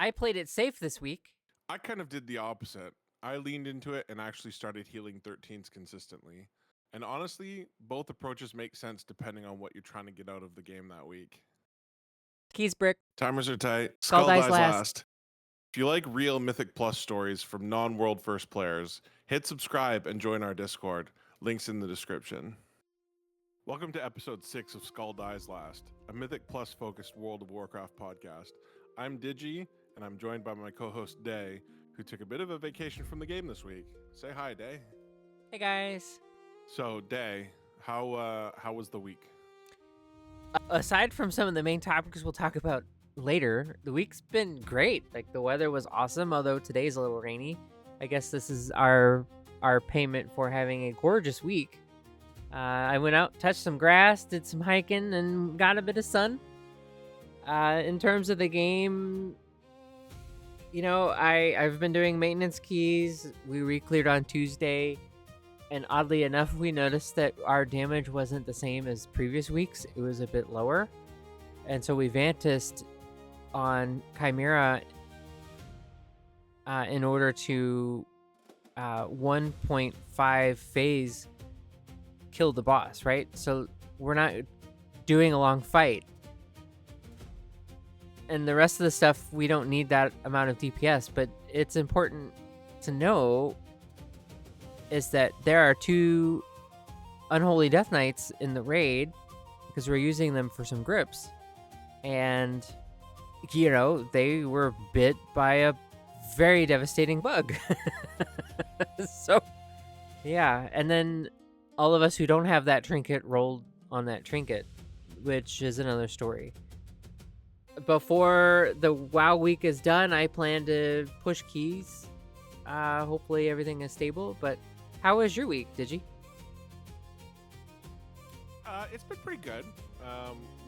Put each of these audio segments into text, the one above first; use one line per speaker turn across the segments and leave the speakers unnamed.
I played it safe this week.
I kind of did the opposite. I leaned into it and actually started healing 13s consistently. And honestly, both approaches make sense depending on what you're trying to get out of the game that week.
Keys brick.
Timers are tight.
Skull
Skull
dies
dies
last.
last. If you like real Mythic Plus stories from non-world first players, hit subscribe and join our Discord. Links in the description. Welcome to episode 6 of Skull Dies Last, a Mythic Plus focused World of Warcraft podcast. I'm Digi, and I'm joined by my co-host Dae, who took a bit of a vacation from the game this week. Say hi, Dae.
Hey guys.
So, Dae, how was the week?
Aside from some of the main topics we'll talk about later, the week's been great. Like the weather was awesome, although today's a little rainy. I guess this is our payment for having a gorgeous week. I went out, touched some grass, did some hiking, and got a bit of sun. In terms of the game, I've been doing maintenance keys. We re-cleared on Tuesday, and oddly enough, we noticed that our damage wasn't the same as previous weeks. It was a bit lower, and so we Vantised on Chimera in order to 1.5 phase kill the boss, right? So we're not doing a long fight. And the rest of the stuff, we don't need that amount of DPS, but it's important to know is that there are 2 Unholy Death Knights in the raid because we're using them for some grips. And, they were bit by a very devastating bug. So, yeah. And then all of us who don't have that trinket rolled on that trinket, which is another story. Before the WoW week is done, I plan to push keys. Hopefully everything is stable. But how was your week, Digi?
It's been pretty good.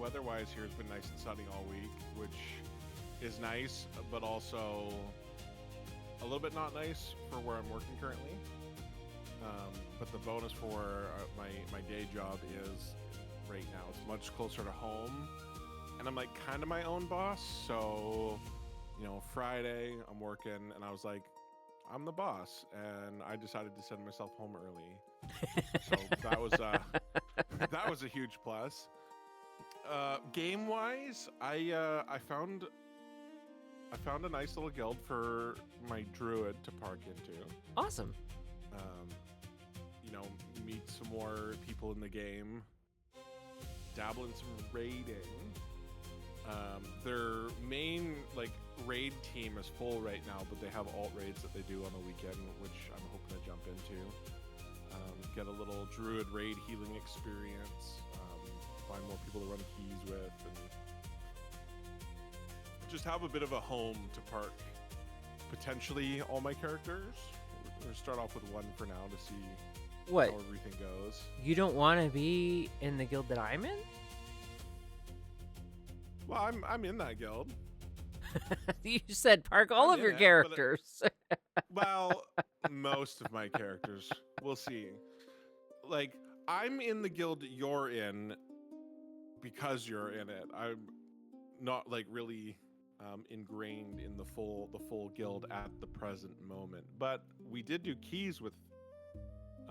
Weather-wise here has been nice and sunny all week, which is nice, but also a little bit not nice for where I'm working currently. But the bonus for my day job is right now it's much closer to home, and I'm like kind of my own boss. So, Friday I'm working, and I was like, I'm the boss, and I decided to send myself home early. So that was a huge plus. Game wise, I found a nice little guild for my druid to park into.
Awesome.
Meet some more people in the game, dabble in some raiding. Their main raid team is full right now, but they have alt raids that they do on the weekend, which I'm hoping to jump into. Get a little druid raid healing experience, find more people to run keys with, and just have a bit of a home to park potentially all my characters. We'll start off with one for now to see
What?
how everything goes.
You don't want to be in the guild that I'm in?
Well, I'm in that guild.
You said park all
I'm
of
in
your
it, but
characters.
Well, most of my characters. We'll see. I'm in the guild you're in because you're in it. I'm not really ingrained in the full guild at the present moment. But we did do keys with.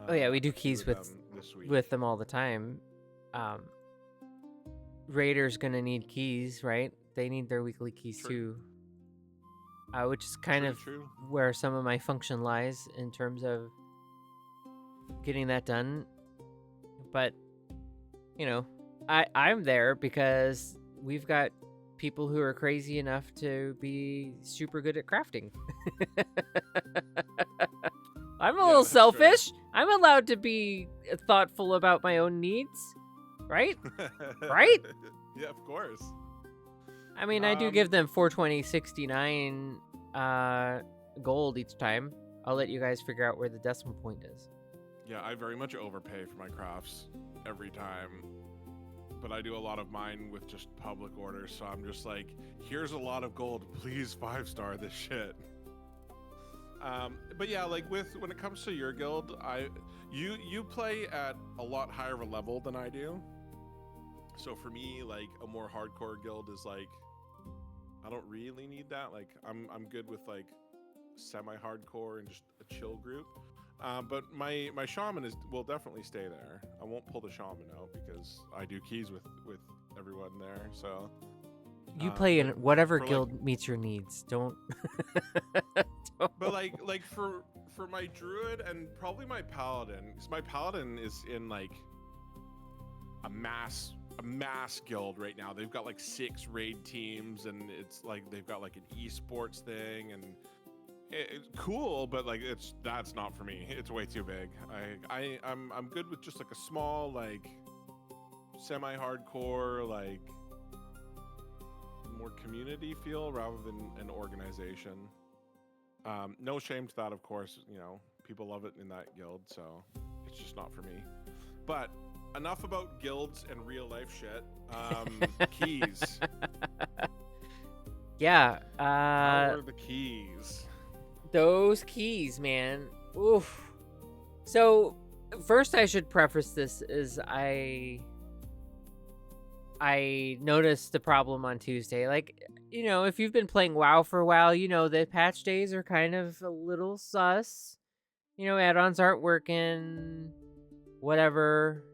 Oh yeah, we do
a few
keys
of
with
them this week.
with them all the time. Raiders gonna need keys, right? They need their weekly keys
True.
too. Which is kind of
True.
where some of my function lies in terms of getting that done. But I'm there because we've got people who are crazy enough to be super good at crafting. I'm a little
that's fair.
selfish. I'm allowed to be thoughtful about my own needs, right? Right?
Yeah, of course.
I mean, I do give them 420.69 gold each time. I'll let you guys figure out where the decimal point is.
Yeah, I very much overpay for my crafts every time. But I do a lot of mine with just public orders, so I'm just like, here's a lot of gold, please 5-star this shit. But yeah, when it comes to your guild, you play at a lot higher of a level than I do. So for me, a more hardcore guild is I don't really need that. Like I'm good with like semi-hardcore and just a chill group. But my shaman will definitely stay there. I won't pull the shaman out because I do keys with everyone there. So
You play in
but
whatever
for like
guild meets your needs. Don't.
but like for my druid and probably my paladin, because my paladin is in like a mass guild right now. They've got like 6 raid teams, and it's like they've got like an esports thing, and it's cool, but like that's not for me. It's way too big. I'm good with just like a small, like semi-hardcore, like more community feel rather than an organization. No shame to that, of course. You know, people love it in that guild, so it's just not for me. But enough about guilds and real life shit. Keys.
Yeah.
How are the keys?
Those keys, man. Oof. So, first I should preface this is I noticed the problem on Tuesday. Like, you know, if you've been playing WoW for a while, you know that patch days are kind of a little sus. You know, add-ons aren't working, whatever.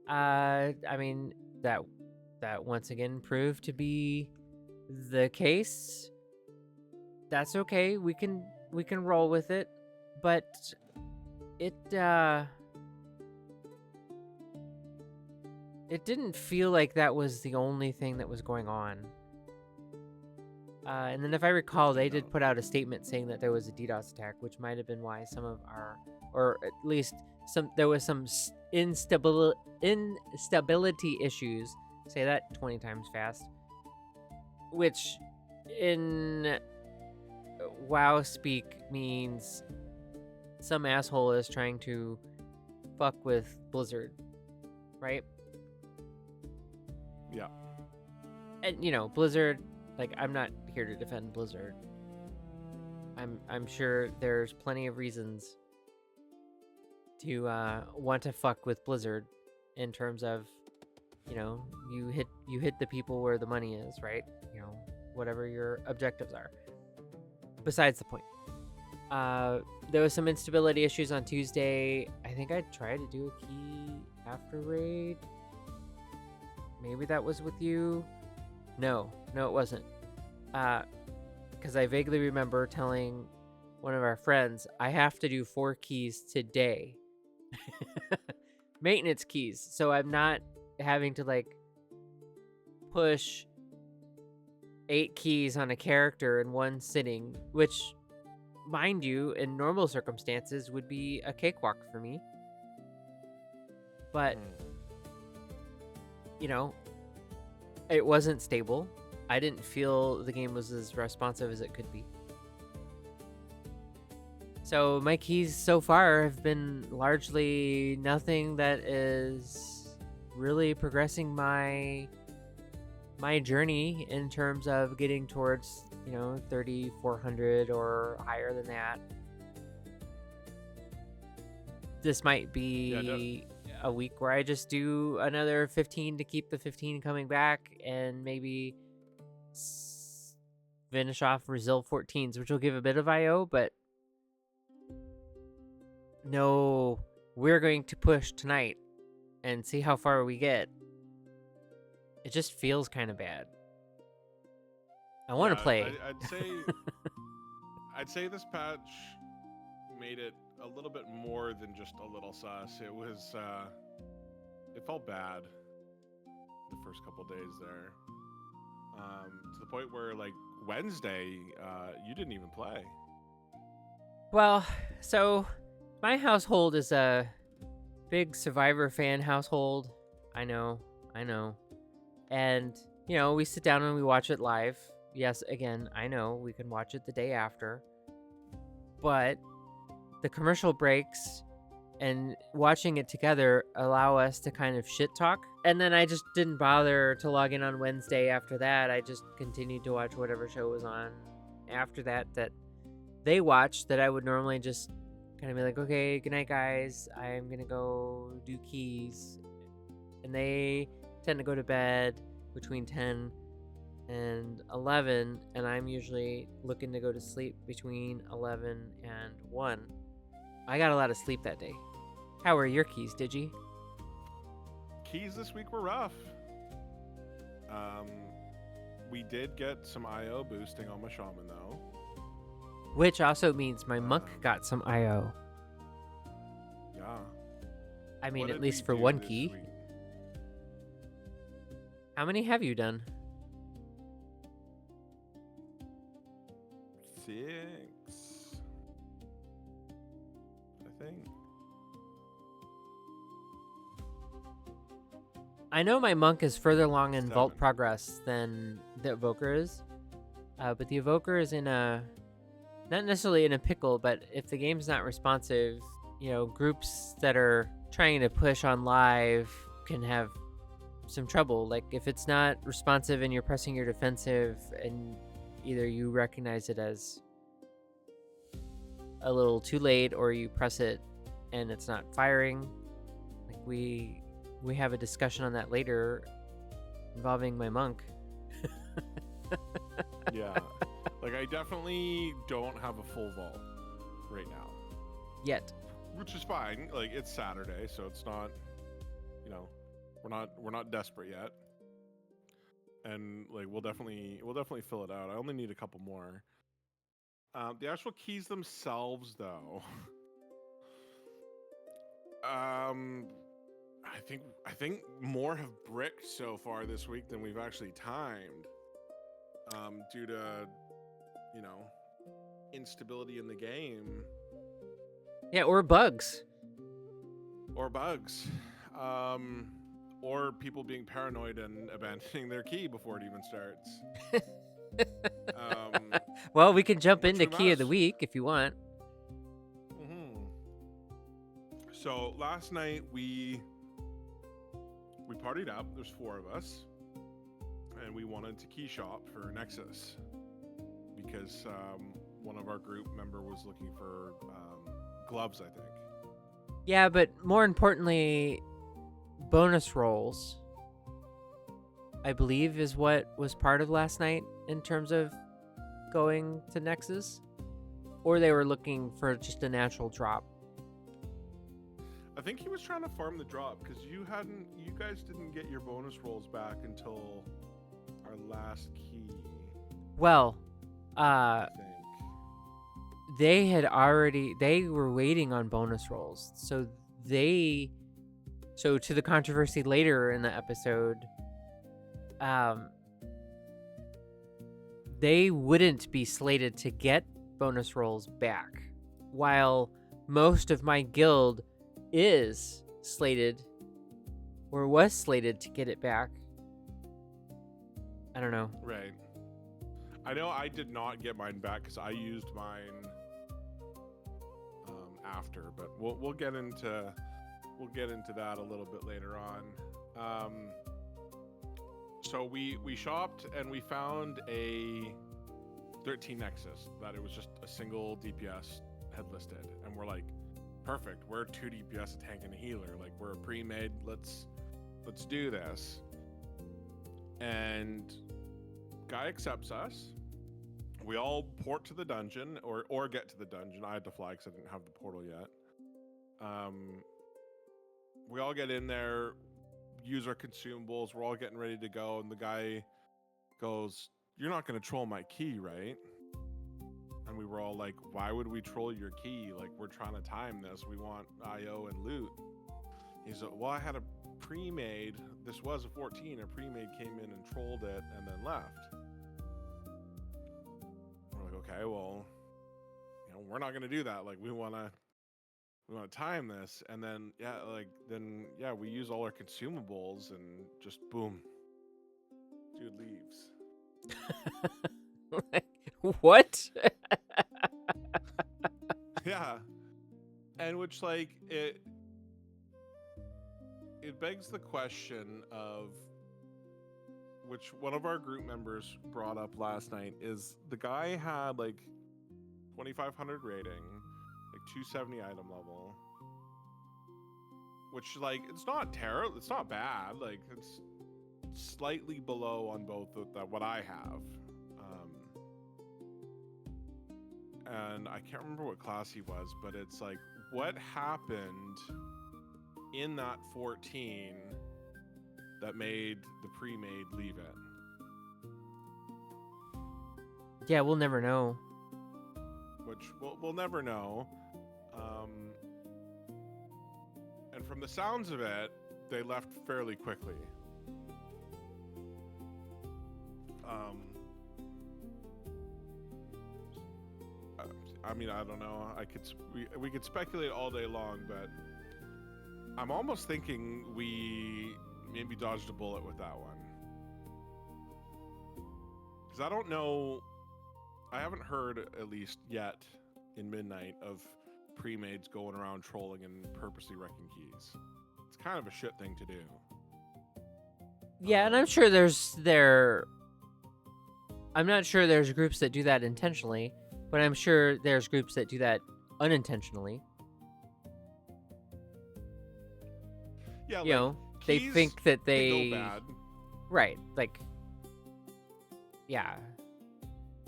I mean, that once again proved to be the case. That's okay. We can roll with it, but it didn't feel like that was the only thing that was going on. And then if I recall, they did put out a statement saying that there was a DDoS attack, which might have been why some of our, or at least there was some instability issues. Say that 20 times fast. Which in WoW speak means some asshole is trying to fuck with Blizzard, right?
Yeah.
And you know, Blizzard, like, I'm not here to defend Blizzard. I'm sure there's plenty of reasons to want to fuck with Blizzard in terms of, you know, you hit the people where the money is, right? You know, whatever your objectives are. Besides the point. There was some instability issues on Tuesday. I think I tried to do a key after raid. Maybe that was with you. No, it wasn't. Because I vaguely remember telling one of our friends, I have to do 4 keys today. Maintenance keys. So I'm not having to like push 8 keys on a character in one sitting, which, mind you, in normal circumstances would be a cakewalk for me. But, you know, it wasn't stable. I didn't feel the game was as responsive as it could be. So my keys so far have been largely nothing that is really progressing my journey in terms of getting towards, you know, 3,400 or higher than that. This might be a week where I just do another 15 to keep the 15 coming back, and maybe finish off Resil 14s, which will give a bit of IO, but no, we're going to push tonight and see how far we get. It just feels kind of bad. I want to play.
I'd say this patch made it a little bit more than just a little sus. It was it felt bad the first couple days there. To the point where, like, Wednesday, you didn't even play.
Well, so my household is a big Survivor fan household. I know. And, you know, we sit down and we watch it live. Yes, again, I know we can watch it the day after. But the commercial breaks and watching it together allow us to kind of shit talk. And then I just didn't bother to log in on Wednesday after that. I just continued to watch whatever show was on after that they watched, that I would normally just kind of be like, okay, good night, guys. I'm going to go do keys. And they tend to go to bed between 10 and 11, and I'm usually looking to go to sleep between 11 and 1. I got a lot of sleep that day. How are your keys, Digi?
Keys this week were rough. Um, we did get some IO boosting on my shaman though.
Which also means my monk got some IO.
Yeah.
I mean,
What
at
did
least
we
for
do
one
this
key.
week?
How many have you done?
6, I think.
I know my monk is further along in vault
7.
progress than the evoker is, but the evoker is in a, not necessarily in a pickle, but if the game's not responsive, groups that are trying to push on live can have some trouble. Like if it's not responsive and you're pressing your defensive, and either you recognize it as a little too late, or you press it and it's not firing. Like we have a discussion on that later involving my monk.
Yeah. Like I definitely don't have a full vault right now.
Yet.
Which is fine. Like it's Saturday, so it's not, we're not desperate yet. And like we'll definitely fill it out. I only need a couple more. The actual keys themselves, though. I think more have bricked so far this week than we've actually timed. Due to, instability in the game.
Yeah, or bugs.
Or bugs. Or people being paranoid and abandoning their key before it even starts.
Well, we can jump
Which
into
we
key of the
must.
week if you want.
So last night we partied up. There's 4 of us, and we wanted to key shop for Nexus because one of our group member was looking for gloves, I think.
Yeah, but more importantly, bonus rolls, I believe, is what was part of last night in terms of going to Nexus, or they were looking for just a natural drop.
I think he was trying to farm the drop because you guys didn't get your bonus rolls back until our last key.
Well,
I think.
they were waiting on bonus rolls. So to the controversy later in the episode, they wouldn't be slated to get bonus rolls back, while most of my guild is slated or was slated to get it back. I don't know.
Right. I know I did not get mine back because I used mine after, but we'll get into that a little bit later on. So we shopped and we found a 13 Nexus that it was just a single DPS had listed, and we're like, perfect. We're 2 DPS, a tank, and a healer. Like we're a pre-made. Let's do this. And guy accepts us. We all port to the dungeon or get to the dungeon. I had to fly because I didn't have the portal yet. We all get in there, use our consumables. We're all getting ready to go, and the guy goes, "You're not going to troll my key, right?" And we were all like, "Why would we troll your key? Like, we're trying to time this. We want IO and loot." He's like, "Well, I had a pre-made. This was a 14. A pre-made came in and trolled it and then left." We're like, "Okay, well, we're not going to do that. Like, we want to time this." And then we use all our consumables and just boom, dude leaves.
What?
Yeah. And which, like, it begs the question of, which one of our group members brought up last night, is the guy had like 2,500 rating, like 270 item level, which, like, it's not terrible, it's not bad, like, it's slightly below on both what I have. And I can't remember what class he was, but it's like, what happened in that 14 that made the pre-made leave it?
Yeah, we'll never know.
Which we'll never know. And from the sounds of it, they left fairly quickly. I mean, I don't know. We could speculate all day long, but I'm almost thinking we maybe dodged a bullet with that one. Because I don't know, I haven't heard, at least yet, in Midnight, of pre-mades going around trolling and purposely wrecking keys. It's kind of a shit thing to do.
Yeah, and I'm sure I'm not sure there's groups that do that intentionally, but I'm sure there's groups that do that unintentionally.
Yeah,
you know, they think that they
go bad.
Right, like, yeah.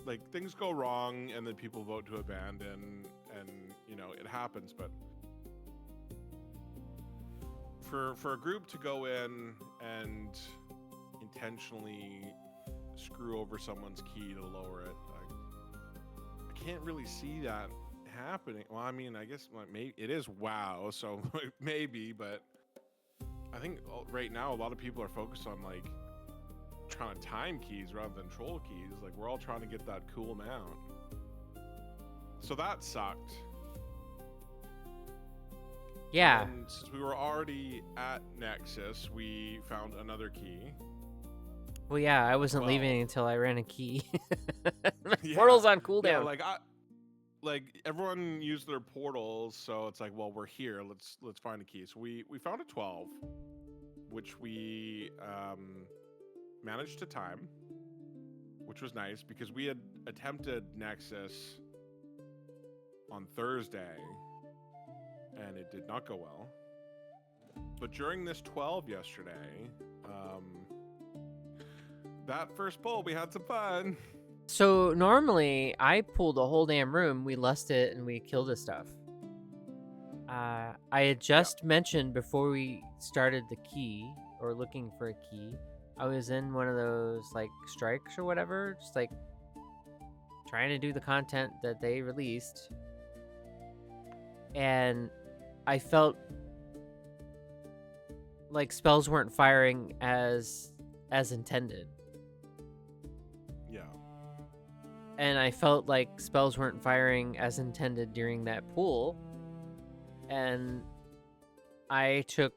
Like, things go wrong, and then people vote to abandon, and, you know, it happens, but for a group to go in and intentionally screw over someone's key to lower it, I can't really see that happening. Well, I mean, I guess maybe it is WoW, so maybe, but I think right now a lot of people are focused on, like, trying to time keys rather than troll keys. Like, we're all trying to get that cool amount. So that sucked.
Yeah.
And since we were already at Nexus, we found another key.
Well, yeah, I wasn't leaving until I ran a key.
Yeah.
Portal's on cooldown.
Yeah, like everyone used their portals, so it's like, well, we're here. Let's find a key. So we found a 12, which we managed to time, which was nice because we had attempted Nexus on Thursday, and it did not go well. But during this 12 yesterday, that first pull, we had some fun.
So normally, I pull the whole damn room, we lust it, and we kill this stuff. I had just mentioned before we started the key, or looking for a key, I was in one of those, like, strikes or whatever, just, like, trying to do the content that they released. And I felt like spells weren't firing as intended.
Yeah.
And I felt like spells weren't firing as intended during that pool. And I took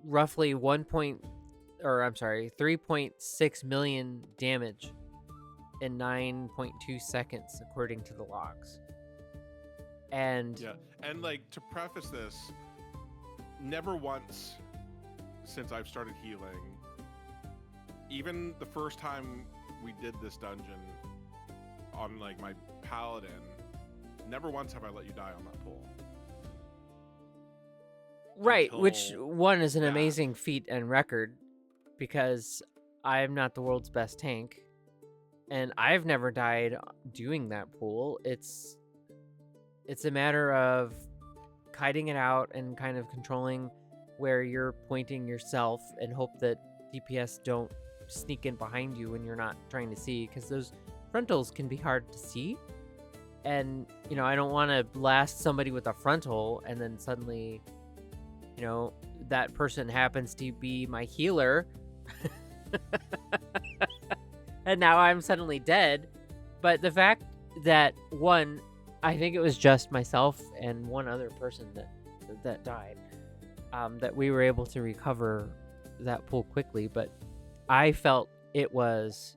roughly 3.6 million damage in 9.2 seconds, according to the logs. And
yeah, and like, to preface this, never once since I've started healing, even the first time we did this dungeon on, like, my paladin, never once have I let you die on that pool.
Right, which one is an amazing feat and record, because I'm not the world's best tank, and I've never died doing that pool. It's a matter of kiting it out and kind of controlling where you're pointing yourself and hope that DPS don't sneak in behind you when you're not trying to see, because those frontals can be hard to see. And, you know, I don't want to blast somebody with a frontal and then suddenly, you know, that person happens to be my healer. And now I'm suddenly dead. But the fact that, one, I think it was just myself and one other person that died, that we were able to recover that pool quickly. But I felt it was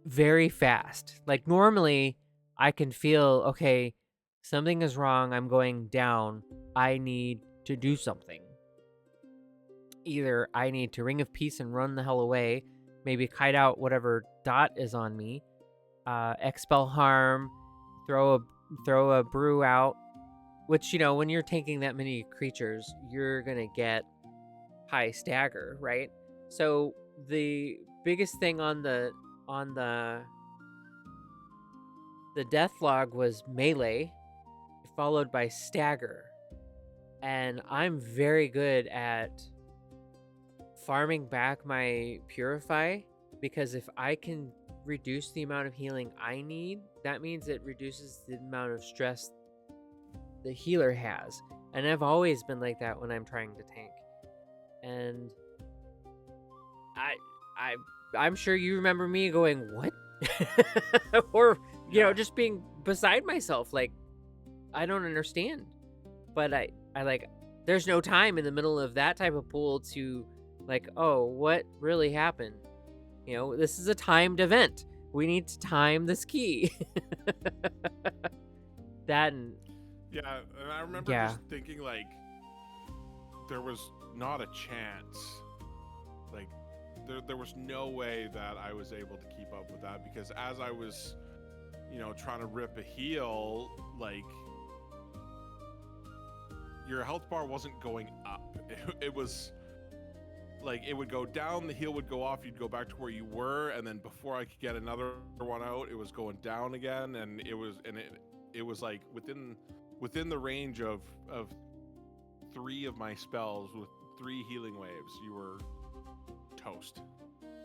very fast. Like, normally I can feel, okay, something is wrong, I'm going down, I need to do something. Either I need to Ring of Peace and run the hell away, maybe kite out whatever dot is on me, expel harm, throw a brew out, which, you know, when you're tanking that many creatures, you're gonna get high stagger, right? So the biggest thing on the death log was melee, followed by stagger. And I'm very good at farming back my purify, because if I can reduce the amount of healing I need, that means it reduces the amount of stress the healer has. And I've always been like that when I'm trying to tank. And I'm sure you remember me going, what? Or, just being beside myself, like, I don't understand. But I like, there's no time in the middle of that type of pool to, like, oh, what really happened? This is a timed event. We need to time this key. That and
Yeah, and I remember just thinking, like, there was not a chance. Like, there was no way that I was able to keep up with that, because as I was, trying to rip a heal, like, your health bar wasn't going up. It was like, it would go down, the heal would go off, you'd go back to where you were, and then before I could get another one out, it was going down again, and it was like within the range of 3 of my spells with 3 healing waves, you were toast.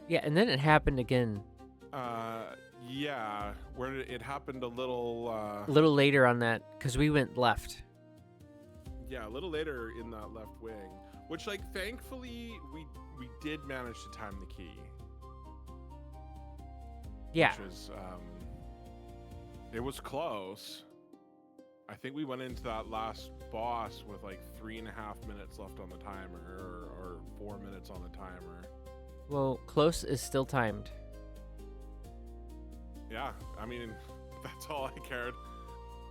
Yeah, and then it happened again.
Yeah, where it happened a little
later on that, because we went left.
Yeah, a little later in that left wing, which, like, thankfully we did manage to time the key.
Yeah.
Which was it was close. I think we went into that last boss with like 3.5 minutes left on the timer, or 4 minutes on the timer.
Well, close is still timed.
Yeah, I mean, that's all I cared.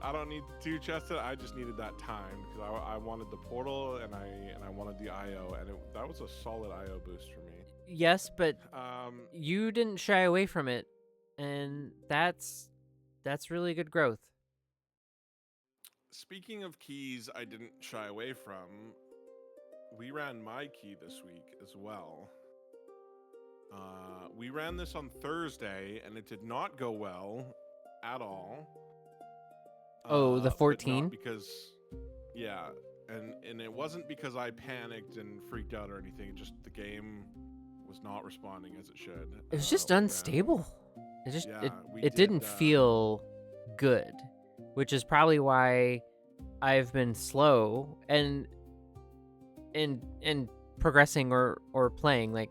I don't need 2 chested. I just needed that time, because I wanted the portal and I wanted the IO, and that was a solid IO boost for me.
Yes, but you didn't shy away from it, and that's really good growth.
Speaking of keys I didn't shy away from, we ran my key this week as well. We ran this on Thursday, and it did not go well at all.
Oh, the 14?
Because, yeah, and it wasn't because I panicked and freaked out or anything. It just, the game was not responding as it should.
It was just unstable. It didn't feel good, which is probably why I've been slow and in progressing or playing. Like,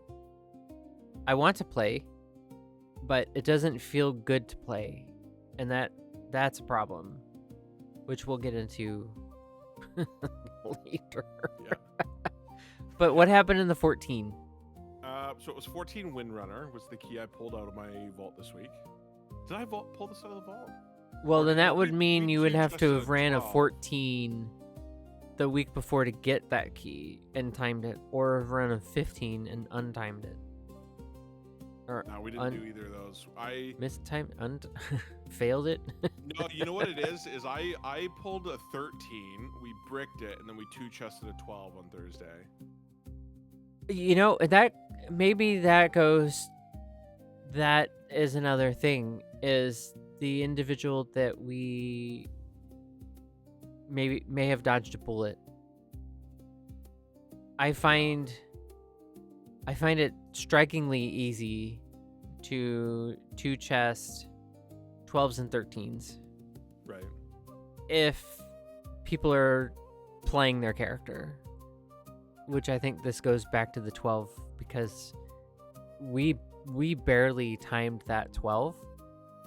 I want to play, but it doesn't feel good to play, and that's a problem, which we'll get into later. Yeah. But what happened in the 14?
So it was 14 Windrunner was the key I pulled out of my vault this week. Did I pull this out of the vault?
Well, then that would mean you would have to have ran a 14 the week before to get that key and timed it, or have run a 15 and untimed it. Or
no, we didn't do either of those. I
mistimed, failed it.
No, you know what it is I pulled a 13, we bricked it, and then we 2-chested a 12 on Thursday.
That is another thing, is the individual that we may have dodged a bullet. I find it strikingly easy to 2-chest 12s and 13s.
Right.
If people are playing their character, which I think this goes back to the 12, because we barely timed that 12,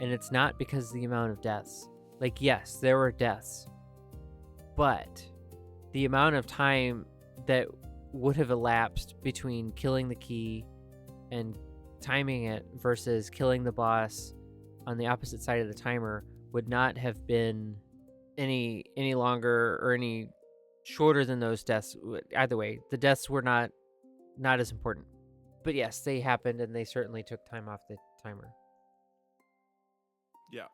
and it's not because of the amount of deaths. Like, yes, there were deaths, but the amount of time that would have elapsed between killing the key and timing it versus killing the boss on the opposite side of the timer would not have been any longer or any shorter than those deaths. Either way, the deaths were not as important. But yes, they happened, and they certainly took time off the timer.
Yeah.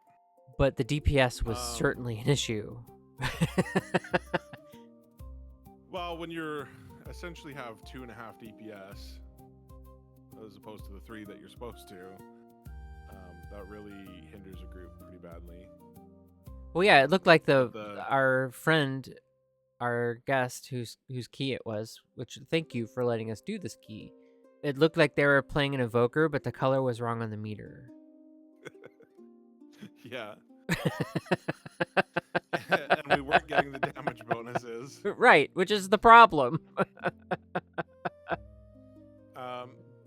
But the DPS was certainly an issue.
Well, when you're essentially have 2.5 DPS as opposed to the 3 that you're supposed to, that really hinders a group pretty badly.
Well, yeah, it looked like
The
our friend, our guest, whose key it was. Which thank you for letting us do this key. It looked like they were playing an evoker, but the color was wrong on the meter.
yeah, and we weren't getting the damage bonuses.
Right, which is the problem.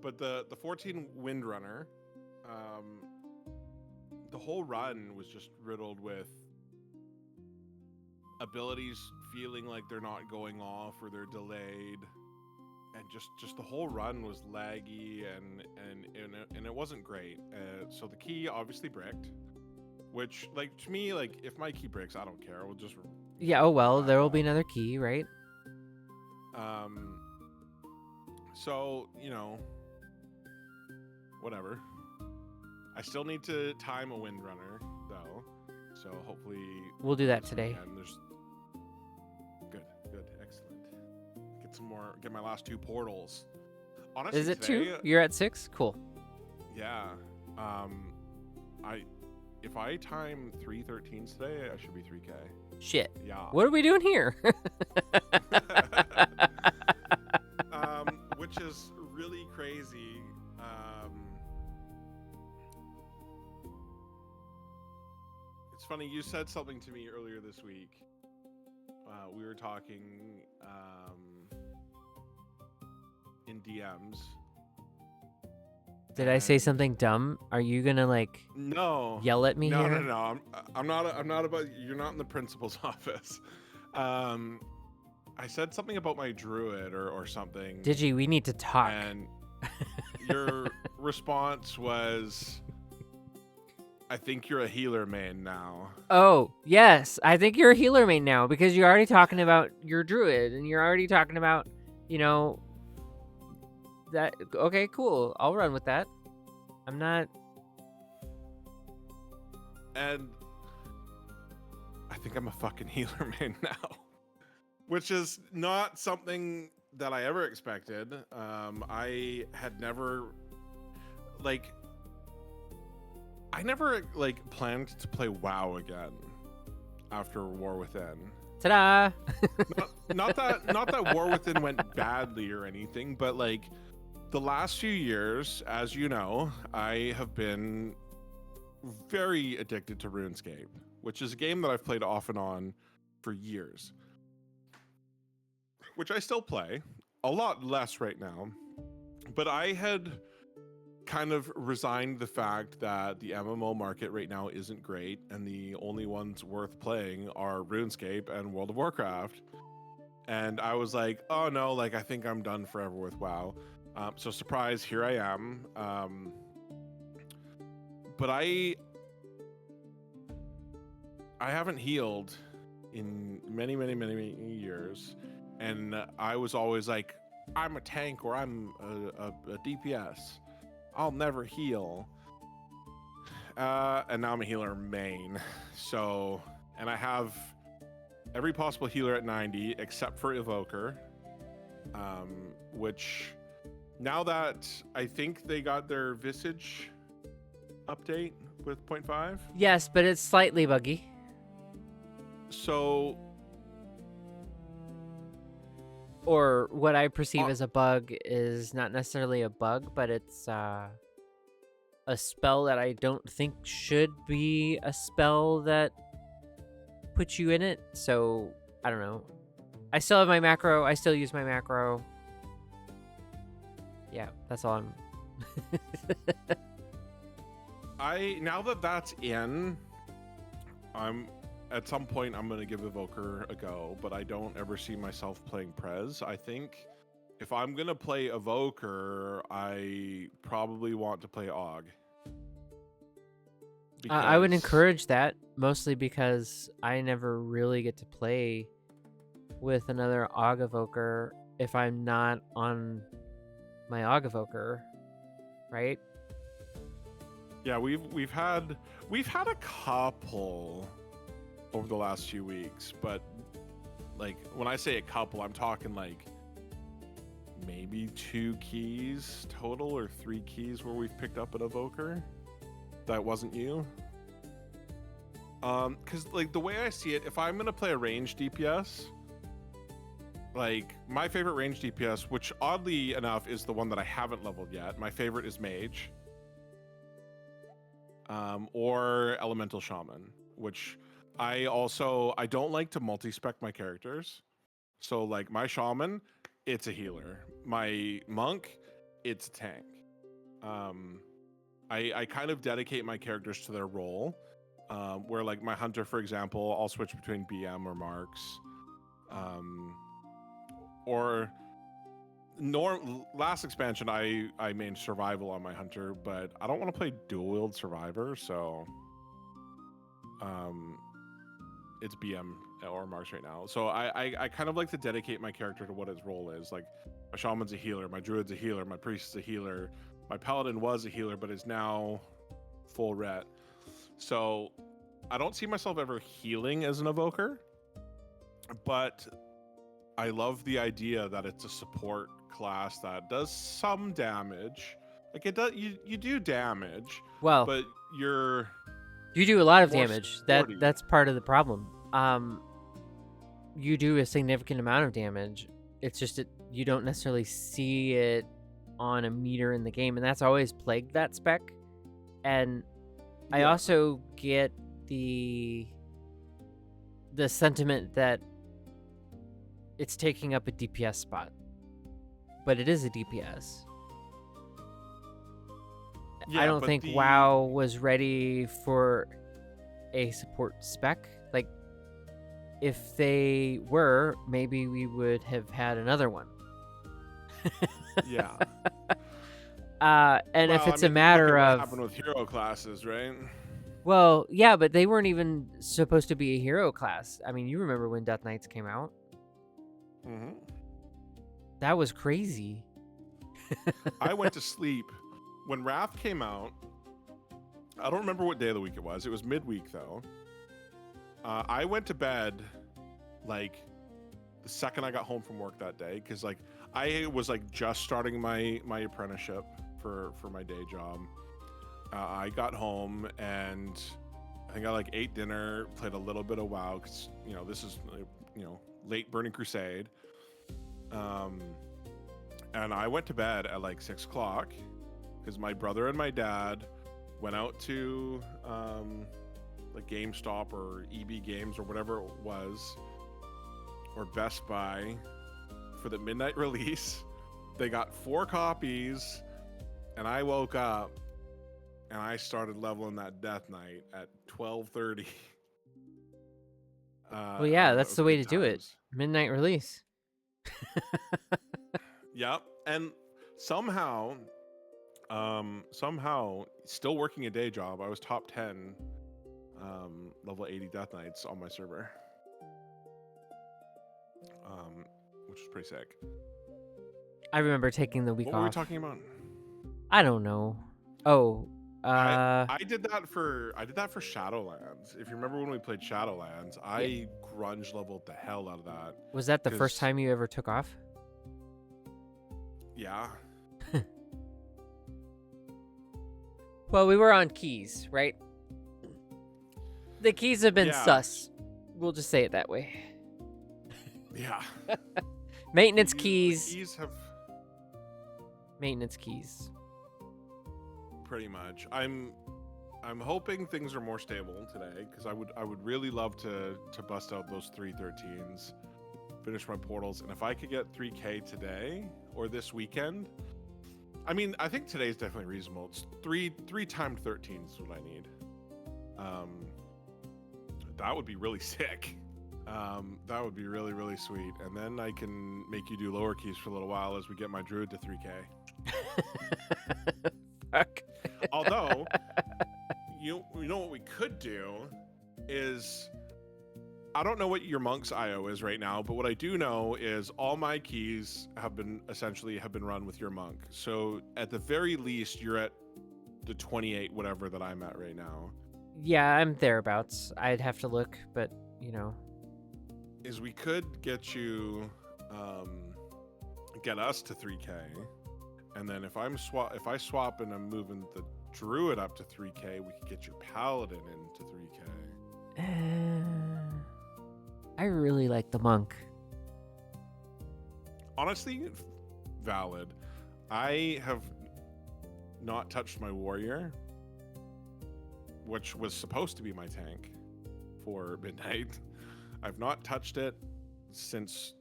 But the 14 Windrunner, the whole run was just riddled with abilities feeling like they're not going off or they're delayed, and just the whole run was laggy and it wasn't great. So the key obviously bricked, which, like, to me, like, if my key breaks, I don't care. We'll just
Yeah, oh well, there will be another key, right?
So, you know, whatever. I still need to time a Windrunner, though. So hopefully
We'll do that today.
And there's good, excellent. Get my last 2 portals. Honestly,
Is it
today,
2? You're at 6? Cool.
Yeah. If I time 3 13s today, I should be 3K.
Shit.
Yeah.
What are we doing here?
Which is really crazy. It's funny, you said something to me earlier this week. We were talking in DMs.
Did I say something dumb? Are you gonna
No.
yell at me
no,
here?
No. I'm not about. You're not in the principal's office. I said something about my druid or something.
Digi, we need to talk.
And your response was, I think you're a healer main now.
Oh, yes. I think you're a healer main now because you're already talking about your druid and you're already talking about, that. Okay, cool. I'll run with that. I'm not.
And I think I'm a fucking healer main now, which is not something that I ever expected. I had never, planned to play WoW again after War Within.
Ta-da!
Not that War Within went badly or anything, but the last few years, as you know, I have been very addicted to RuneScape, which is a game that I've played off and on for years, which I still play, a lot less right now. But I had kind of resigned the fact that the MMO market right now isn't great, and the only ones worth playing are RuneScape and World of Warcraft. And I was like, oh no, I think I'm done forever with WoW. So surprise, here I am. But I haven't healed in many, many, many, many years. And I was always like, I'm a tank or I'm a DPS. I'll never heal. And now I'm a healer main. So, and I have every possible healer at 90 except for Evoker. Which, now that I think they got their Visage update with 0.5.
Yes, but it's slightly buggy.
So,
or what I perceive as a bug is not necessarily a bug, but it's a spell that I don't think should be a spell that puts you in it. So, I don't know. I still have my macro. I still use my macro. Yeah, that's all
now that that's in, at some point I'm going to give Evoker a go, but I don't ever see myself playing Prez. I think if I'm going to play Evoker, I probably want to play Og.
I would encourage that, mostly because I never really get to play with another Og Evoker if I'm not on my Og Evoker, right?
Yeah, we've had a couple over the last few weeks, but when I say a couple, I'm talking maybe 2 keys total or 3 keys where we've picked up an evoker that wasn't you. Because like the way I see it, if I'm gonna play a range DPS, like my favorite range DPS, which oddly enough is the one that I haven't leveled yet, my favorite is Mage, or Elemental Shaman, which I don't like to multi-spec my characters. So like my Shaman, it's a healer. My Monk, it's a tank. I kind of dedicate my characters to their role. Where like my Hunter, for example, I'll switch between BM or Marks. Last expansion, I mained Survival on my Hunter, but I don't want to play dual wield Survivor, so it's BM or Marks right now. So I kind of like to dedicate my character to what his role is. Like my Shaman's a healer, my Druid's a healer, my Priest is a healer, my Paladin was a healer, but is now full ret. So I don't see myself ever healing as an evoker, but I love the idea that it's a support class that does some damage. Like it does, you do damage,
Well,
but you
do a lot of
more
damage.
supporty.
That's part of the problem. You do a significant amount of damage. It's just that you don't necessarily see it on a meter in the game, and that's always plagued that spec. And I also get the sentiment that it's taking up a DPS spot, but it is a DPS. I don't think WoW was ready for a support spec. Like, if they were, maybe we would have had another one.
Yeah.
And
well,
if it's
I mean,
a matter
look at
of
what happened with hero classes, right?
well, yeah, but they weren't even supposed to be a hero class. I mean, you remember when Death Knights came out?
Mm-hmm.
That was crazy.
I went to sleep when Wrath came out. I don't remember what day of the week it was. It was midweek though. I went to bed like the second I got home from work that day, because like I was like just starting my apprenticeship for my day job. I got home and I think I like ate dinner, played a little bit of WoW because this is late Burning Crusade. And I went to bed at like 6 o'clock because my brother and my dad went out to like GameStop or EB Games or whatever it was, or Best Buy for the midnight release. They got 4 copies, and I woke up and I started leveling that Death Knight at 12:30.
Well, yeah, that's the way to do it. Midnight release.
Yep. And somehow, still working a day job, I was top 10 level 80 Death Knights on my server. Which is pretty sick.
I remember taking the week
What
off.
were we talking about?
I don't know. Oh,
I did that for Shadowlands. If you remember when we played Shadowlands, I grunge leveled the hell out of that.
Was that the first time you ever took off?
Yeah.
Well, we were on keys, right? The keys have been sus. We'll just say it that way.
Yeah.
Maintenance keys.
The keys have
Maintenance keys.
pretty much. I'm hoping things are more stable today, because I would really love to bust out those 313s, finish my portals, and if I could get 3K today or this weekend. I mean, I think today's definitely reasonable. It's 3 timed 13s is what I need. That would be really sick. That would be really, really sweet. And then I can make you do lower keys for a little while as we get my druid to 3K.
Fuck.
Although, you know what we could do is, I don't know what your monk's IO is right now, but what I do know is all my keys have been run with your monk. So at the very least, you're at the 28 whatever that I'm at right now.
Yeah, I'm thereabouts. I'd have to look, but
is we could get you get us to 3K, and then if I swap and I'm moving the druid up to 3K, we could get your paladin into 3K.
I really like the monk.
Honestly, valid. I have not touched my warrior, which was supposed to be my tank for midnight. I've not touched it since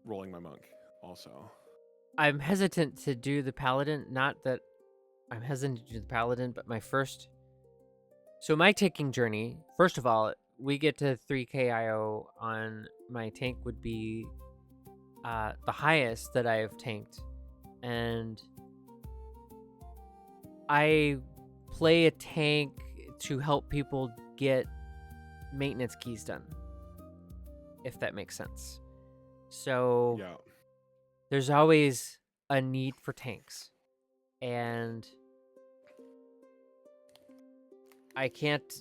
rolling my monk also.
I'm hesitant to do the paladin. Not that I'm hesitant to do the paladin, but my taking journey, first of all, we get to 3K IO on my tank would be the highest that I have tanked. And I play a tank to help people get maintenance keys done, if that makes sense. So
Yeah.
there's always a need for tanks. And I can't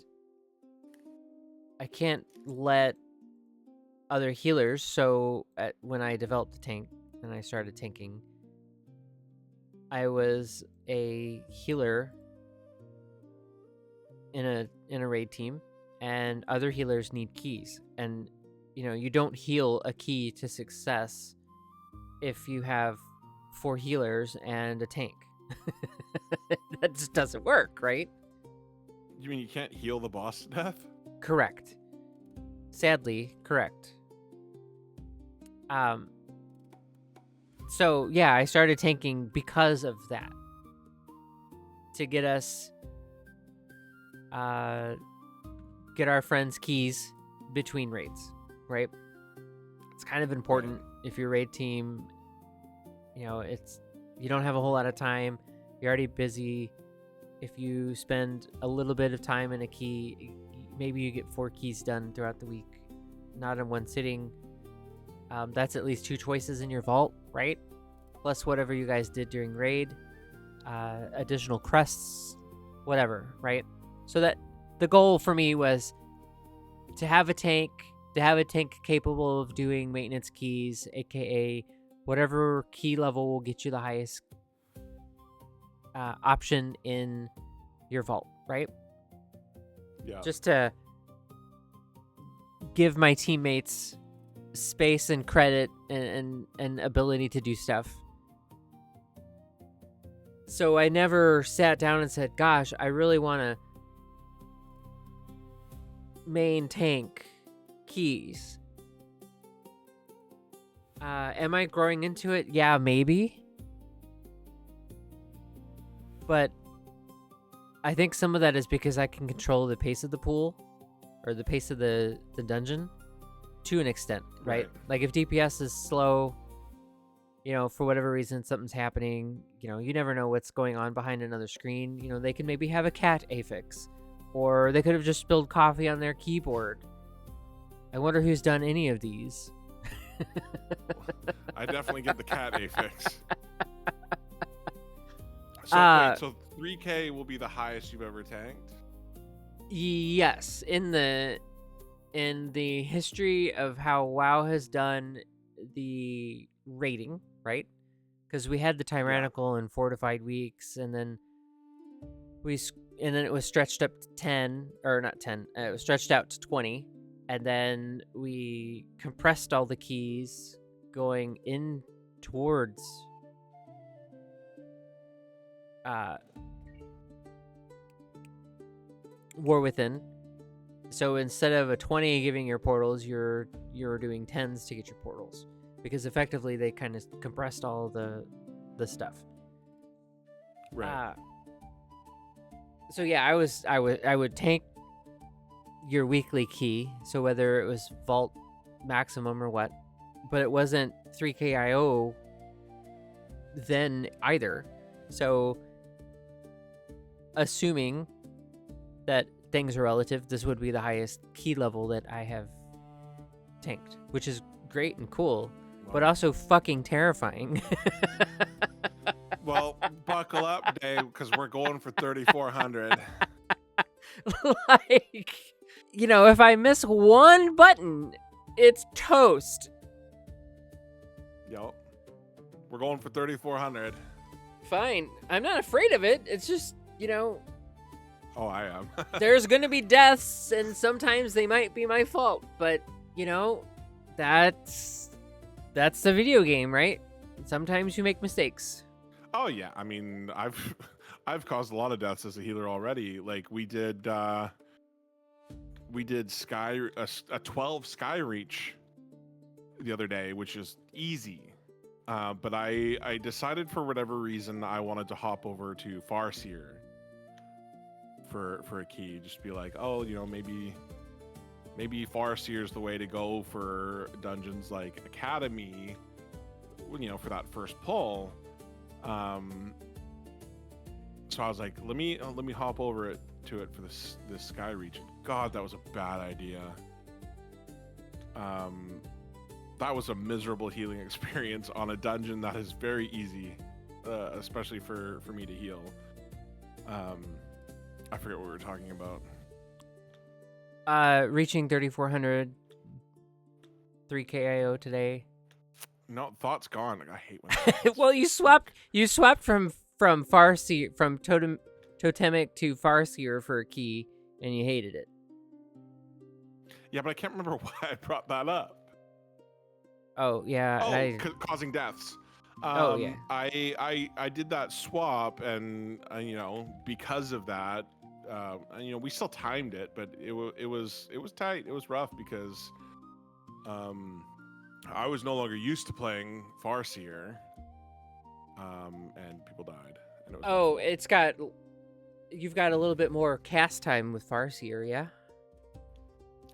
let other healers. So when I developed the tank and I started tanking, I was a healer in a raid team, and other healers need keys. And you don't heal a key to success if you have 4 healers and a tank. That just doesn't work, right?
You mean you can't heal the boss to death?
Correct. Sadly, correct. So yeah, I started tanking because of that. To get us get our friends keys between raids, right? It's kind of important if your raid team, it's you don't have a whole lot of time, you're already busy. If you spend a little bit of time in a key, maybe you get 4 keys done throughout the week, not in one sitting. That's at least 2 choices in your vault, right? Plus whatever you guys did during raid, additional crests, whatever, right? So that the goal for me was to have a tank capable of doing maintenance keys, aka whatever key level will get you the highest option in your vault, right?
Yeah.
Just to give my teammates space and credit and ability to do stuff. So I never sat down and said, gosh, I really want to main tank keys. Am I growing into it? Yeah, maybe. But I think some of that is because I can control the pace of the pool or the pace of the dungeon to an extent, right? Like if DPS is slow, for whatever reason, something's happening, you never know what's going on behind another screen. They can maybe have a cat affix, or they could have just spilled coffee on their keyboard. I wonder who's done any of these.
I definitely get the cat affix. So 3K will be the highest you've ever tanked?
Yes, in the history of how WoW has done the rating, right? Because we had the tyrannical and fortified weeks, and then it was stretched up to 10, or not 10. It was stretched out to 20, and then we compressed all the keys going in towards War Within. So instead of a 20 giving your portals, you're doing 10s to get your portals, because effectively they kind of compressed all the stuff.
Right.
So yeah, I would tank your weekly key, so whether it was vault maximum or what, but it wasn't 3K IO then either. So assuming that things are relative, this would be the highest key level that I have tanked, which is great and cool, but also fucking terrifying.
Well, buckle up, Dae, because we're going for 3,400.
Like, if I miss one button, it's toast.
Yup. We're going for 3,400.
Fine. I'm not afraid of it. It's just,
Oh, I am.
there's going to be deaths, and sometimes they might be my fault. But, that's the video game, right? Sometimes you make mistakes.
Oh yeah, I mean, I've caused a lot of deaths as a healer already. Like we did a 12 sky reach the other day, which is easy. But I decided for whatever reason I wanted to hop over to Farseer for a key. Just be like, oh, maybe Farseer is the way to go for dungeons like Academy. For that first pull. So I was like, let me hop over to it for this sky reach. God, that was a bad idea. That was a miserable healing experience on a dungeon that is very easy, especially for me to heal. I forget what we were talking about.
Reaching 3,400 3KIO today.
No, thought's gone. Like, I hate when
Well, you swapped from Farseer, from Totemic to Farseer for a key, and you hated it.
Yeah, but I can't remember why I brought that up.
Oh yeah.
Causing deaths.
Yeah.
I did that swap, and because of that, we still timed it, but it was tight. It was rough because I was no longer used to playing Farseer, and people died. And it was
you've got a little bit more cast time with Farseer, yeah?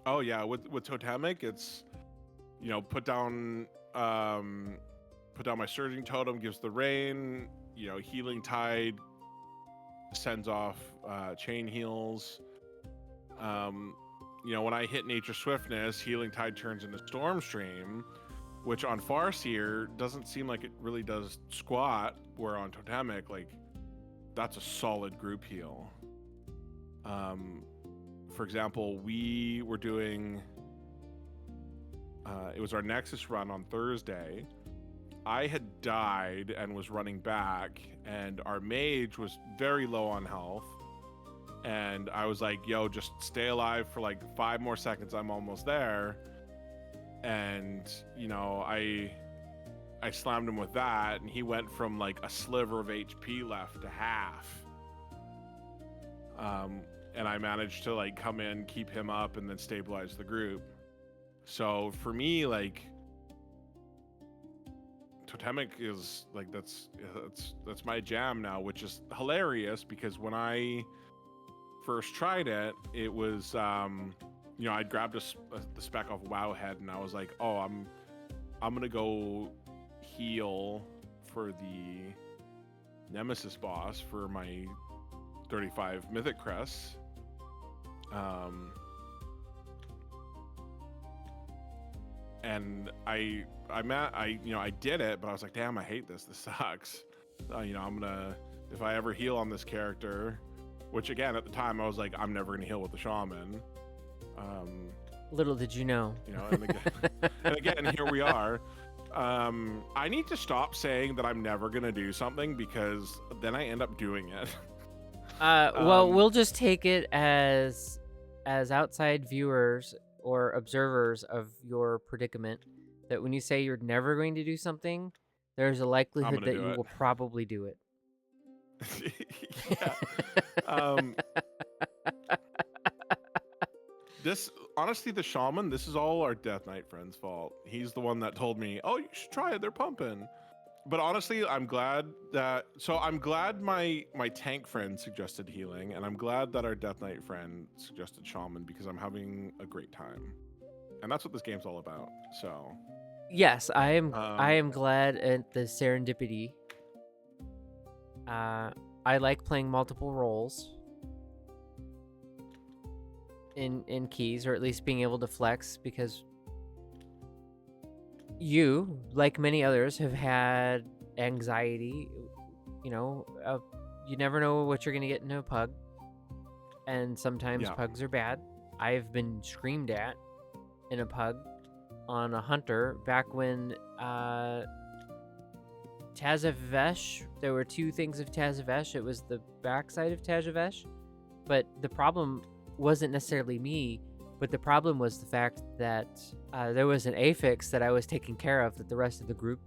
Oh yeah, with Totemic, it's put down my surging totem, gives the rain, healing tide, sends off chain heals. When I hit nature swiftness, healing tide turns into storm stream, which on Farseer doesn't seem like it really does squat, where on Totemic, like, that's a solid group heal. For example, we were doing it was our Nexus run on Thursday. I had died and was running back, and our mage was very low on health. And I was like, yo, just stay alive for like 5 more seconds. I'm almost there. And, I slammed him with that, and he went from like a sliver of HP left to half. And I managed to like come in, keep him up, and then stabilize the group. So for me, like, Totemic is like, that's my jam now, which is hilarious because when I first tried it, it was I'd grabbed the spec off Wowhead, and I was like, oh, I'm gonna go heal for the Nemesis boss for my 35 Mythic crests. And I did it, but I was like, damn, I hate this. This sucks. If I ever heal on this character, which again, at the time, I was like, I'm never gonna heal with the shaman.
Little did you know.
And again, here we are. I need to stop saying that I'm never gonna do something, because then I end up doing it.
Well, we'll just take it as outside viewers or observers of your predicament, that when you say you're never going to do something, there's a likelihood that you will probably do it.
Yeah. This, honestly, the shaman, this is all our Death Knight friend's fault. He's the one that told me, oh, you should try it, they're pumping. But honestly, I'm glad my tank friend suggested healing, and I'm glad that our Death Knight friend suggested shaman, because I'm having a great time. And that's what this game's all about. So
yes, I am glad at the serendipity. I like playing multiple roles in keys, or at least being able to flex, because you, like many others, have had anxiety. You never know what you're gonna get in a pug, and sometimes pugs are bad. I've been screamed at in a pug on a hunter back when Tazavesh. There were two things of Tazavesh. It was the backside of Tazavesh, but the problem wasn't necessarily me, but the problem was the fact that there was an affix that I was taking care of that the rest of the group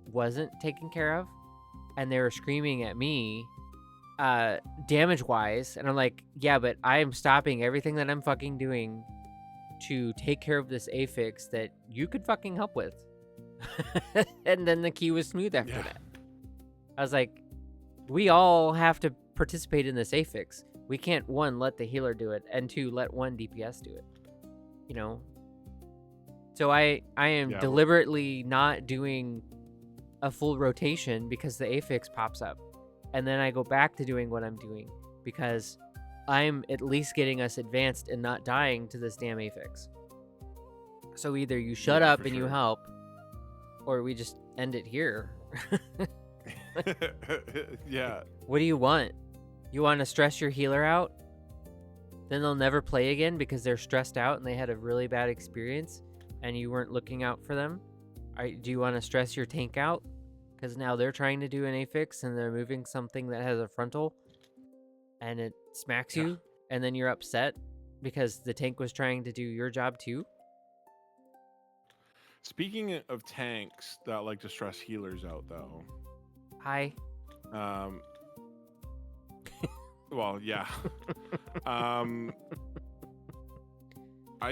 wasn't taking care of, and they were screaming at me damage-wise, and I'm like, yeah, but I am stopping everything that I'm fucking doing to take care of this affix that you could fucking help with. And then the key was smooth after that. I was like, we all have to participate in this affix. We can't, one, let the healer do it, and two, let one DPS do it. You know? So I am deliberately not doing a full rotation because the affix pops up. And then I go back to doing what I'm doing because I'm at least getting us advanced and not dying to this damn affix. So either you shut up and you help, or we just end it here.
Yeah.
What do you want? You want to stress your healer out? Then they'll never play again because they're stressed out and they had a really bad experience and you weren't looking out for them? Do you want to stress your tank out? Because now they're trying to do an affix and they're moving something that has a frontal and it smacks you, and then you're upset because the tank was trying to do your job too?
Speaking of tanks that like to stress healers out, though.
Hi.
Well, yeah. I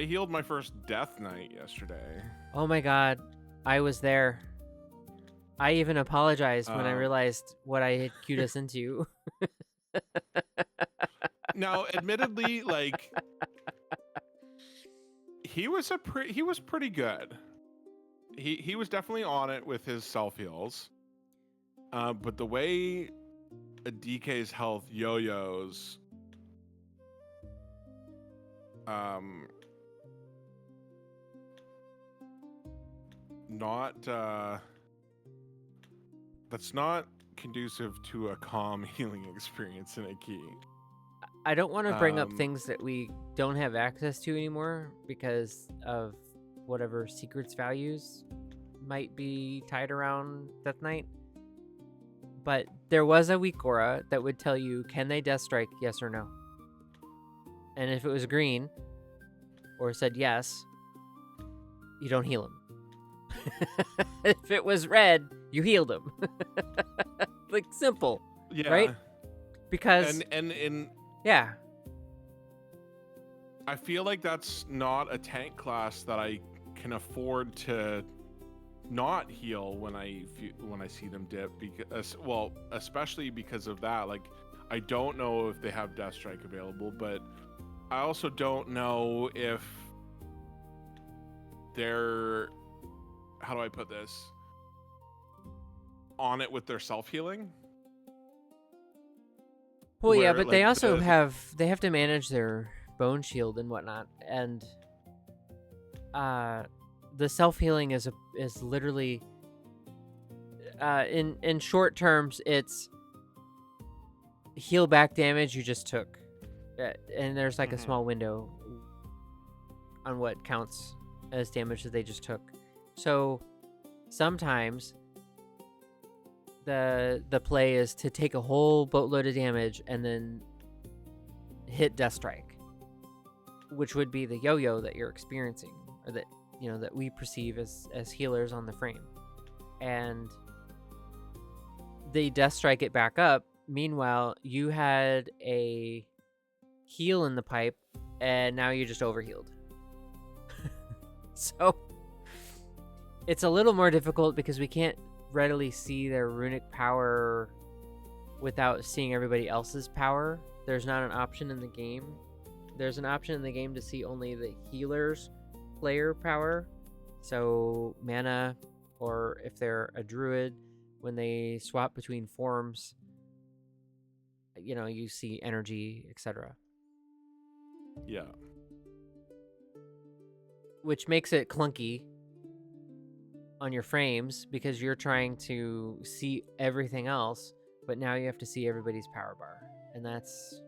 healed my first death knight yesterday.
Oh my god. I was there. I even apologized when I realized what I had queued us into.
Now, admittedly, like he was pretty good. He was definitely on it with his self heals. But the way a DK's health yo-yos, that's not conducive to a calm healing experience in a key.
I don't want to bring up things that we don't have access to anymore because of whatever secrets values might be tied around Death Knight. But there was a weak aura that would tell you, can they Death Strike, yes or no? And if it was green, or said yes, you don't heal him. If it was red, you healed him. Like, simple.
Yeah.
Right? Because...
And
yeah.
I feel like that's not a tank class that I can afford to not heal when I see them dip, because, well, especially because of that. Like, I don't know if they have Death Strike available, but I also don't know if they're, how do I put this, on it with their self-healing.
Well, yeah, but like, they also have to manage their bone shield and whatnot, and the self-healing is literally in short terms, it's heal back damage you just took, and there's like a small window on what counts as damage that they just took. So sometimes the play is to take a whole boatload of damage and then hit Death Strike, which would be the yo-yo that you're experiencing, or that, you know, that we perceive as healers on the frame. And they Death Strike it back up. Meanwhile, you had a heal in the pipe, and now you just overhealed. So it's a little more difficult because we can't readily see their runic power without seeing everybody else's power. There's not an option in the game. There's an option in the game to see only the healer's player power. So mana, or if they're a druid, when they swap between forms, you know, you see energy, etc.
Yeah.
Which makes it clunky on your frames because you're trying to see everything else, but now you have to see everybody's power bar, and that's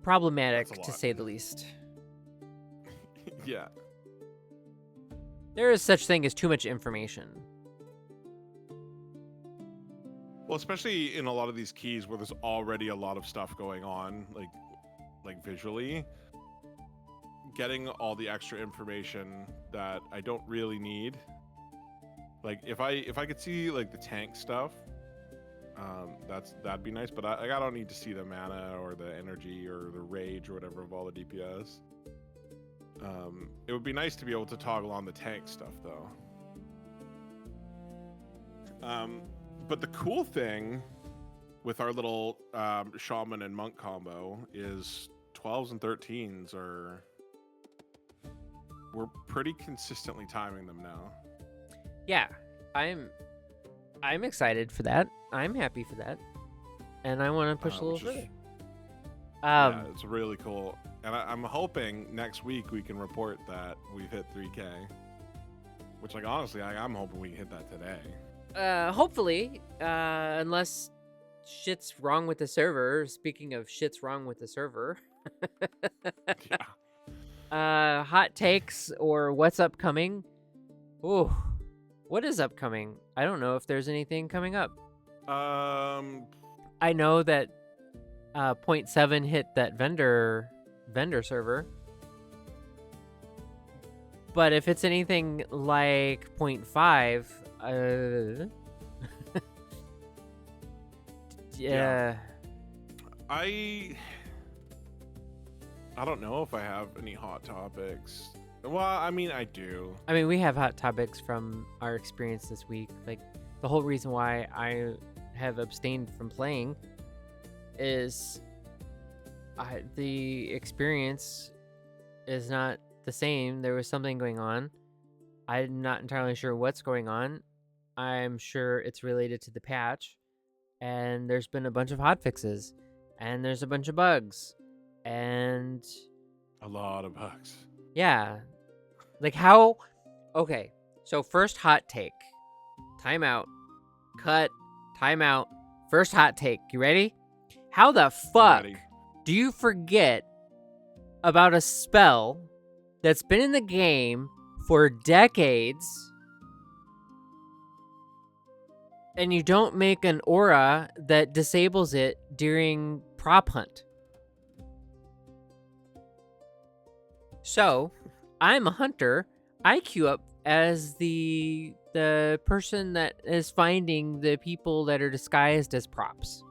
problematic to say the least.
Yeah.
There is such thing as too much information.
Well, especially in a lot of these keys where there's already a lot of stuff going on, like visually, getting all the extra information that I don't really need. Like if I could see like the tank stuff, that'd be nice. But I don't need to see the mana or the energy or the rage or whatever of all the DPS. It would be nice to be able to toggle on the tank stuff though. But the cool thing with our little shaman and monk combo is 12s and 13s we're pretty consistently timing them now.
Yeah, I'm excited for that. I'm happy for that, and I want to push a little further.
Yeah, it's really cool, and I'm hoping next week we can report that we've hit 3K. Which, like, honestly, I'm hoping we can hit that today.
Hopefully, unless shit's wrong with the server. Speaking of shit's wrong with the server.
Yeah.
Hot takes or what's upcoming? Ooh, what is upcoming? I don't know if there's anything coming up. I know that 0.7 hit that vendor server. But if it's anything like 0.5, yeah.
I don't know if I have any hot topics. Well, I mean, I do.
I mean, we have hot topics from our experience this week. Like, the whole reason why I have abstained from playing is the experience is not the same. There was something going on. I'm not entirely sure what's going on. I'm sure it's related to the patch. And there's been a bunch of hotfixes. And there's a bunch of bugs. And
a lot of bugs.
Yeah. Like how... Okay. So first hot take. Time out. Cut. Time out. First hot take. You ready? How the fuck do you forget about a spell that's been in the game for decades and you don't make an aura that disables it during prop hunt? So, I'm a hunter. I queue up as the person that is finding the people that are disguised as props.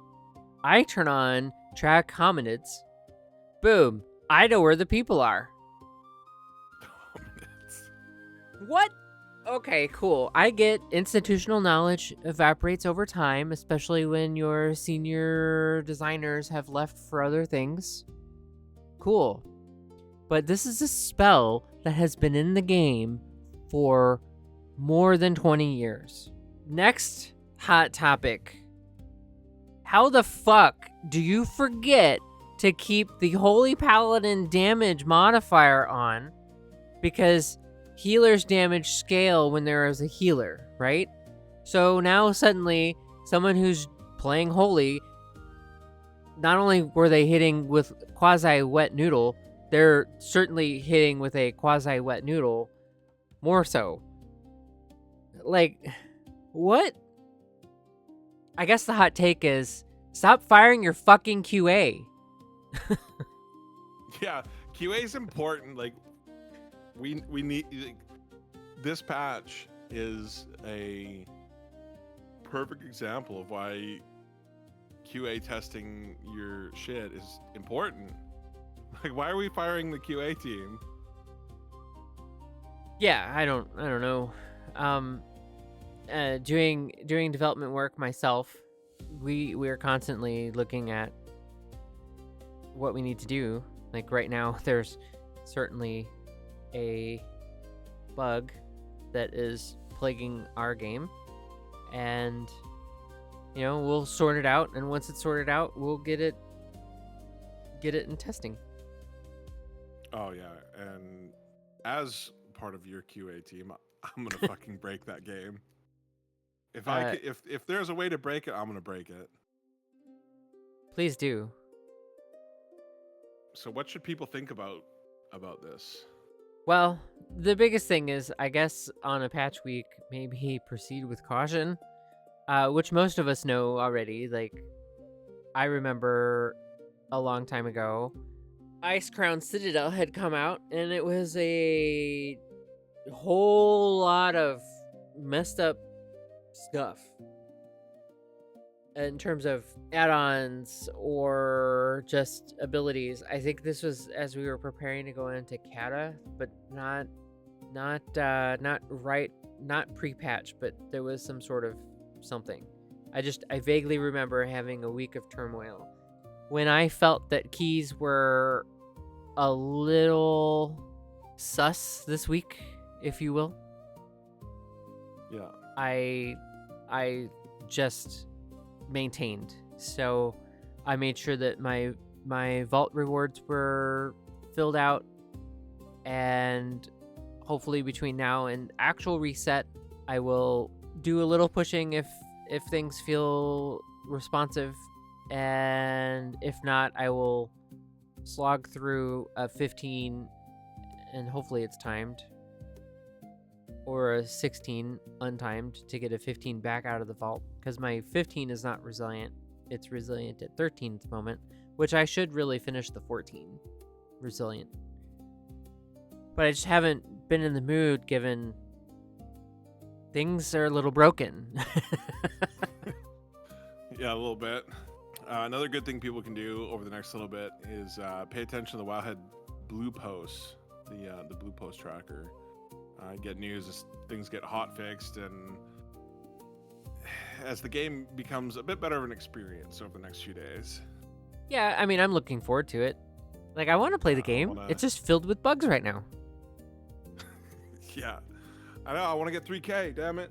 I turn on track hominids. Boom. I know where the people are. What? Okay, cool. I get institutional knowledge evaporates over time, especially when your senior designers have left for other things. Cool. But this is a spell that has been in the game for more than 20 years. Next hot topic. How the fuck do you forget to keep the Holy Paladin damage modifier on? Because healers damage scale when there is a healer, right? So now suddenly, someone who's playing Holy, not only were they hitting with quasi-wet noodle, they're certainly hitting with a quasi-wet noodle more so. Like, what? I guess the hot take is, stop firing your fucking QA.
Yeah, QA is important. Like, we need... Like, this patch is a perfect example of why QA testing your shit is important. Like, why are we firing the QA team?
Yeah, I don't know. Doing development work myself, we are constantly looking at what we need to do. Like right now, there's certainly a bug that is plaguing our game, and we'll sort it out. And once it's sorted out, we'll get it in testing. Oh
yeah, and as part of your QA team, I'm gonna fucking break that game. If there's a way to break it, I'm gonna break it.
Please do.
So what should people think about this?
Well, the biggest thing is, I guess, on a patch week, maybe proceed with caution, which most of us know already. Like, I remember a long time ago, Ice Crown Citadel had come out, and it was a whole lot of messed up stuff in terms of add-ons or just abilities. I think this was as we were preparing to go into Kata, but not pre-patch, but there was some sort of something. I vaguely remember having a week of turmoil when I felt that keys were a little sus this week, if you will.
Yeah.
I just maintained. So I made sure that my vault rewards were filled out, and hopefully between now and actual reset, I will do a little pushing if things feel responsive, and if not, I will slog through a 15, and hopefully it's timed, or a 16 untimed to get a 15 back out of the vault, because my 15 is not resilient. It's resilient at 13 at the moment, which I should really finish the 14 resilient. But I just haven't been in the mood, given things are a little broken.
Yeah, a little bit. Another good thing people can do over the next little bit is pay attention to the Wowhead Blue Posts, the Blue Post tracker. Get news as things get hot fixed, and as the game becomes a bit better of an experience over the next few days.
Yeah, I mean, I'm looking forward to it. Like, I want to play the game. It's just filled with bugs right now.
Yeah, I know. I want to get 3K. Damn it.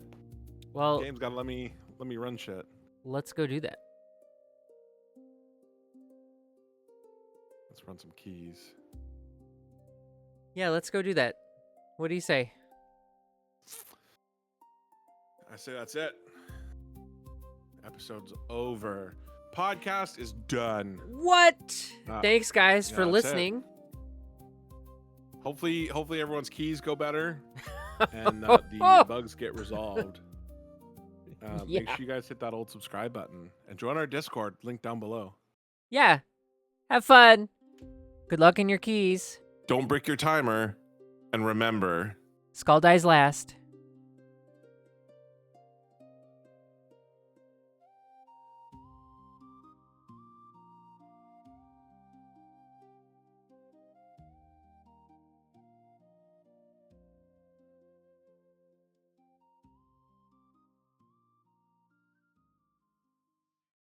Well,
the game's gotta let me run shit.
Let's go do that.
Let's run some keys.
Yeah, let's go do that. What do you say?
I say that's it. Episode's over. Podcast is done.
What? Thanks, guys, for
that's
listening.
Hopefully everyone's keys go better and the bugs get resolved. Make sure you guys hit that old subscribe button and join our Discord, link down below.
Yeah. Have fun. Good luck in your keys.
Don't break your timer, and remember,
Skull dies last.